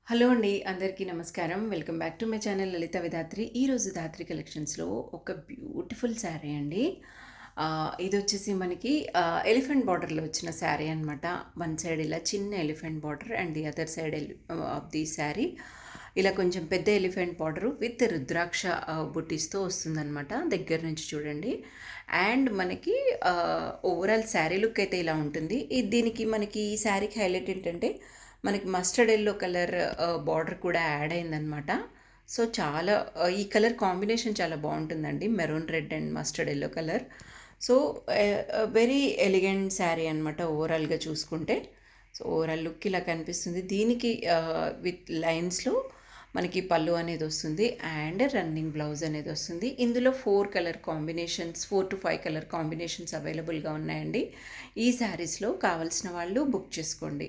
Hello అండి. అందరికీ నమస్కారం. Welcome back to my channel Lalitha Vidhatri. ఈరోజు ధాత్రి కలెక్షన్స్‌లో ఒక బ్యూటిఫుల్ శారీ అండి. ఇదొచ్చేసి మనకి ఎలిఫెంట్ బార్డర్‌లో వచ్చిన శారీ అనమాట. వన్ సైడ్ ఇలా చిన్న elephant border and the other side of the sari ఇలా కొంచెం పెద్ద ఎలిఫెంట్ బార్డరు విత్ రుద్రాక్ష బుట్టీస్‌తో వస్తుందనమాట. దగ్గర నుంచి చూడండి. అండ్ మనకి ఓవరాల్ శారీ లుక్ అయితే ఇలా ఉంటుంది. దీనికి మనకి ఈ శారీకి హైలైట్ ఏంటంటే మనకి మస్టర్డ్ ఎల్లో కలర్ బార్డర్ కూడా యాడ్ అయిందనమాట. సో చాలా ఈ కలర్ కాంబినేషన్ చాలా బాగుంటుందండి. Maroon red and mustard yellow colour. So very elegant sari అనమాట ఓవరాల్గా చూసుకుంటే. సో ఓవరాల్ లుక్ ఇలా కనిపిస్తుంది. దీనికి విత్ లైన్స్లో మనకి పళ్ళు అనేది వస్తుంది అండ్ రన్నింగ్ బ్లౌజ్ అనేది వస్తుంది. ఇందులో 4 to 5 కలర్ కాంబినేషన్స్ అవైలబుల్గా ఉన్నాయండి. ఈ శారీస్లో కావాల్సిన వాళ్ళు బుక్ చేసుకోండి.